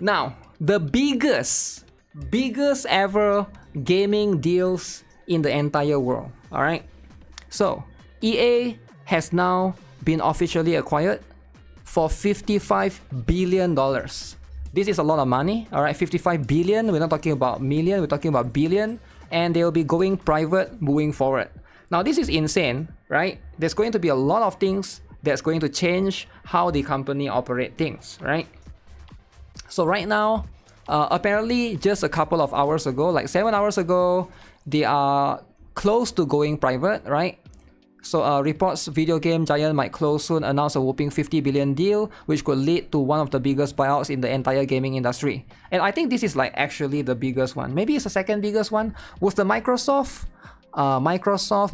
Now, the biggest ever gaming deals in the entire world. Alright? So, EA has now been officially acquired for $55 billion. This is a lot of money, alright? 55 billion, we're not talking about million, we're talking about billion. And they'll be going private moving forward. Now, this is insane, right? There's going to be a lot of things that's going to change how the company operate things, right? So right now, apparently just a couple of hours ago, like 7 hours ago, they are close to going private, right? So reports video game giant might close soon announce a whopping $50 billion deal, which could lead to one of the biggest buyouts in the entire gaming industry. And I think this is like actually the biggest one. Maybe it's the second biggest one. Was the Microsoft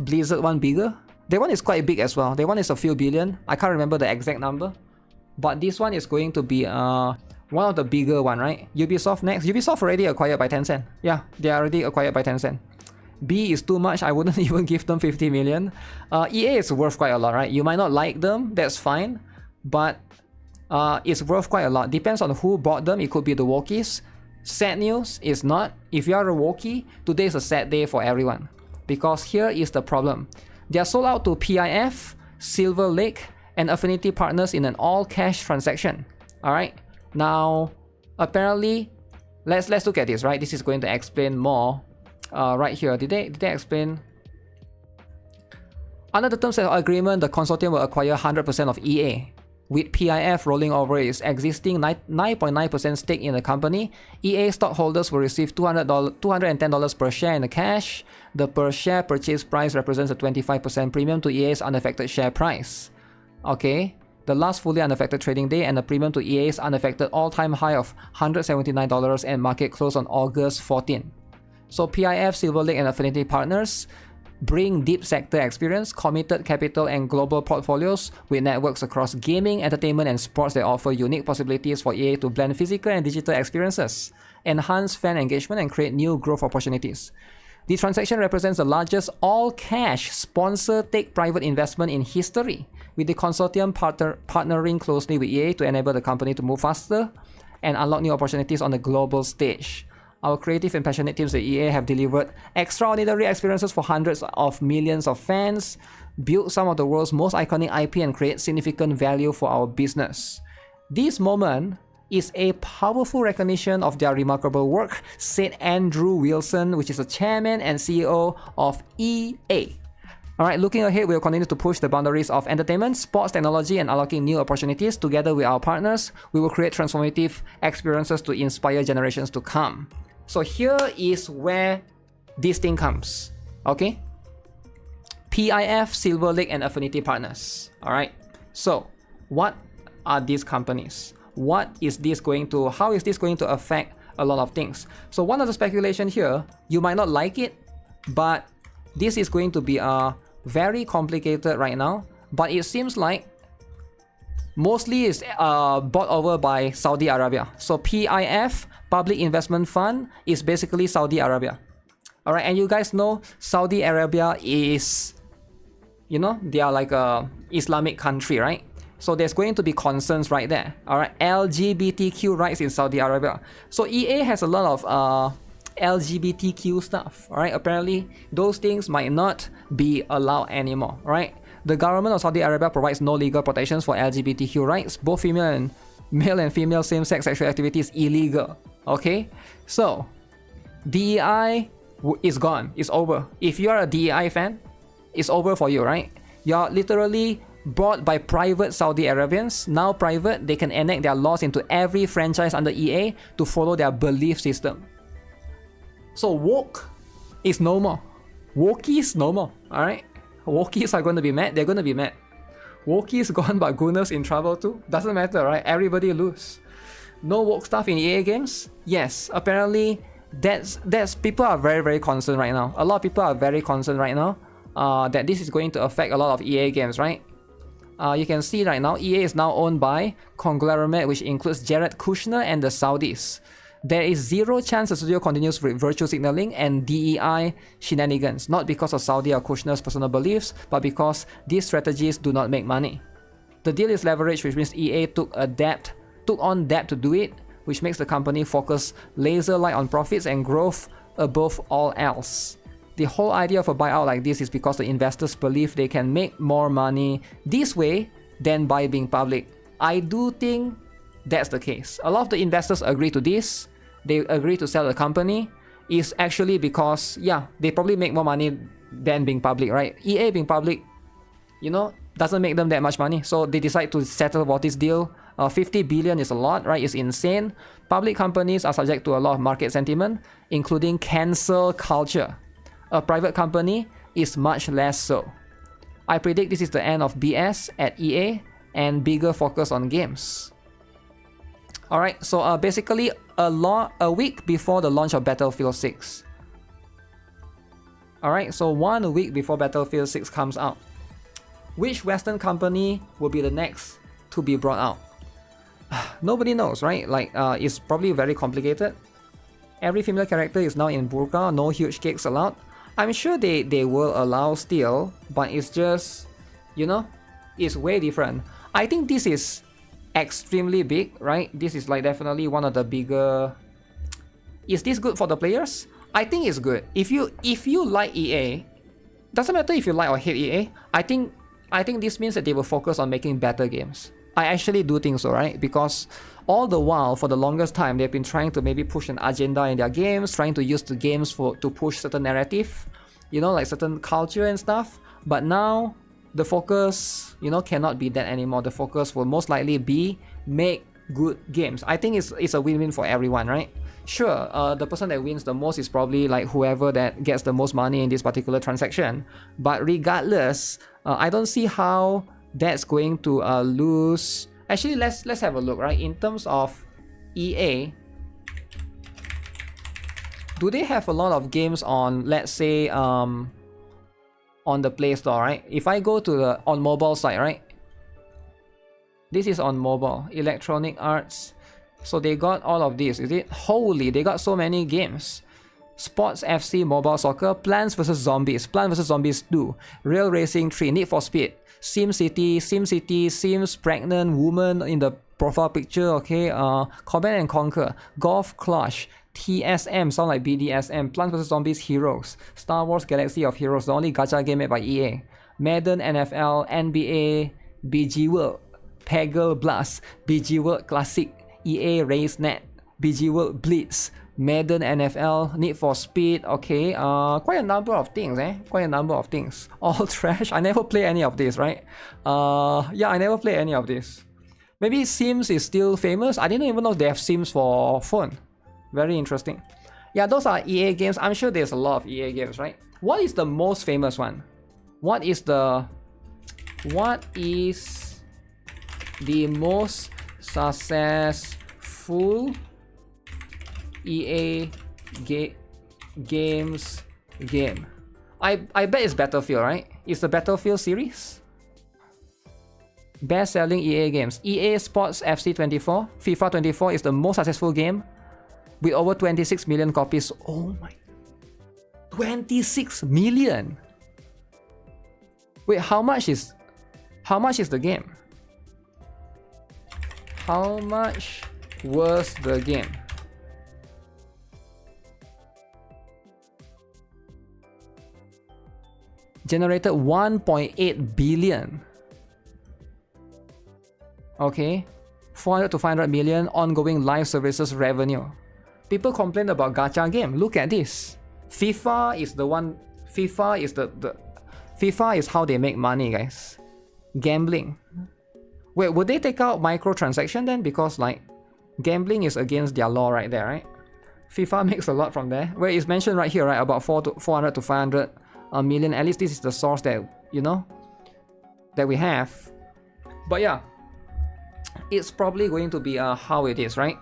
Blizzard one bigger? That one is quite big as well. That one is a few billion. I can't remember the exact number. But this one is going to be one of the bigger one, right? Ubisoft next. Ubisoft already acquired by Tencent. Yeah, they are already acquired by Tencent. B is too much. I wouldn't even give them 50 million. EA is worth quite a lot, right? You might not like them, that's fine, but it's worth quite a lot. Depends on who bought them. It could be the Wookiees. Sad news is not. If you are a Wookiee, today is a sad day for everyone, because here is the problem. They are sold out to PIF, Silver Lake, and affinity partners in an all-cash transaction. All right. Now, apparently, let's look at this. Right, this is going to explain more. Right here, did they explain? Under the terms of agreement, the consortium will acquire 100% of EA, with PIF rolling over its existing 9.9% stake in the company. EA stockholders will receive $210 per share in cash. The per share purchase price represents a 25% premium to EA's unaffected share price. Okay, the last fully unaffected trading day, and a premium to EA's unaffected all-time high of $179 and market close on August 14. So PIF, Silver Lake, and affinity partners bring deep sector experience, committed capital, and global portfolios with networks across gaming, entertainment, and sports that offer unique possibilities for EA to blend physical and digital experiences, enhance fan engagement, and create new growth opportunities. The transaction represents the largest all-cash sponsor take-private investment in history, with the consortium partnering closely with EA to enable the company to move faster and unlock new opportunities on the global stage. Our creative and passionate teams at EA have delivered extraordinary experiences for hundreds of millions of fans, built some of the world's most iconic IP, and create significant value for our business. This moment is a powerful recognition of their remarkable work, said Andrew Wilson, which is the chairman and CEO of EA. Alright, looking ahead, we'll continue to push the boundaries of entertainment, sports, technology, and unlocking new opportunities. Together with our partners, we will create transformative experiences to inspire generations to come. So here is where this thing comes, okay? PIF, Silver Lake, and affinity partners, all right? So what are these companies? How is this going to affect a lot of things? So one of the speculation here, you might not like it, but this is going to be very complicated right now, but it seems like mostly is bought over by Saudi Arabia. So PIF, Public Investment Fund, is basically Saudi Arabia. Alright, and you guys know Saudi Arabia is, you know, they are like a Islamic country, right? So there's going to be concerns right there. Alright, LGBTQ rights in Saudi Arabia. So EA has a lot of LGBTQ stuff. Alright, apparently those things might not be allowed anymore. Right? The government of Saudi Arabia provides no legal protections for LGBTQ rights. Both male and female same-sex sexual activity is illegal. Okay, so DEI is gone. It's over. If you are a DEI fan, it's over for you, right? You're literally bought by private Saudi Arabians. Now private, they can enact their laws into every franchise under EA to follow their belief system. So woke is no more. Wookiees no more. Alright? Wookiees are going to be mad. They're going to be mad. Wookiees gone, but Gooners in trouble too. Doesn't matter, right? Everybody lose. No woke stuff in EA games? Yes. Apparently, that's people are very, very concerned right now. A lot of people are very concerned right now that this is going to affect a lot of EA games, right? You can see right now, EA is now owned by conglomerate which includes Jared Kushner and the Saudis. There is zero chance the studio continues with virtue signaling and DEI shenanigans, not because of Saudi or Kushner's personal beliefs, but because these strategies do not make money. The deal is leveraged, which means EA took on debt to do it, which makes the company focus laser-like on profits and growth above all else. The whole idea of a buyout like this is because the investors believe they can make more money this way than by being public. I do think that's the case. A lot of the investors agree to this. They agree to sell the company. Is actually because, yeah, they probably make more money than being public, right? EA being public, you know, doesn't make them that much money. So they decide to settle for this deal. 50 billion is a lot, right? It's insane. Public companies are subject to a lot of market sentiment, including cancel culture. A private company is much less so. I predict this is the end of BS at EA and bigger focus on games. Alright, so basically a week before the launch of Battlefield 6. Alright, so 1 week before Battlefield 6 comes out. Which Western company will be the next to be brought out? Nobody knows, right? Like, it's probably very complicated. Every female character is now in burqa, no huge cakes allowed. I'm sure they will allow still, but it's just, you know, it's way different. I think this is extremely big, right? This is like definitely one of the bigger... Is this good for the players? I think it's good. If you like EA, doesn't matter if you like or hate EA, I think this means that they will focus on making better games. I actually do think so, right? Because all the while, for the longest time, they've been trying to maybe push an agenda in their games, trying to use the games to push certain narrative, you know, like certain culture and stuff. But now, the focus, you know, cannot be that anymore. The focus will most likely be make good games. I think it's a win-win for everyone, right? Sure, the person that wins the most is probably like whoever that gets the most money in this particular transaction. But regardless, I don't see how that's going to lose. Actually, let's have a look, right? In terms of EA, do they have a lot of games on, let's say, on the Play Store, right? If I go to the on mobile side, right? This is on mobile, Electronic Arts. So they got all of this, is it? Holy, they got so many games. Sports FC Mobile Soccer, Plants vs Zombies, Plants vs Zombies 2, Rail Racing 3, Need for Speed, SimCity, Sims Pregnant Woman in the profile picture, okay, Command and Conquer, Golf Clash, TSM, sound like BDSM, Plants vs Zombies Heroes, Star Wars Galaxy of Heroes, the only gacha game made by EA, Madden NFL, NBA, BG World, Peggle Blast, BG World Classic, EA RaceNet, BG World Blitz, Madden NFL, Need for Speed, okay, quite a number of things, quite a number of things. All trash. I never play any of this, right? Yeah, I never play any of this. Maybe Sims is still famous. I didn't even know they have Sims for phone. Very interesting. Yeah, those are EA games. I'm sure there's a lot of EA games, right? What is the most famous one? What is the most successful EA games game? I bet it's Battlefield, right? It's the Battlefield series. Best selling EA games. EA Sports FC 24. FIFA 24 is the most successful game with over 26 million copies. Oh my. 26 million. Wait, how much is the game? How much was the game? Generated 1.8 billion. Okay, 400 to 500 million ongoing live services revenue. People complain about gacha game. Look at this. FIFA is the one. FIFA is FIFA is how they make money, guys. Gambling. Wait, would they take out microtransaction then? Because like gambling is against their law right there, right? FIFA makes a lot from there. Where it's mentioned right here, right? About 400 to 500 million. At least this is the source that, you know, that we have. But yeah, it's probably going to be how it is, right?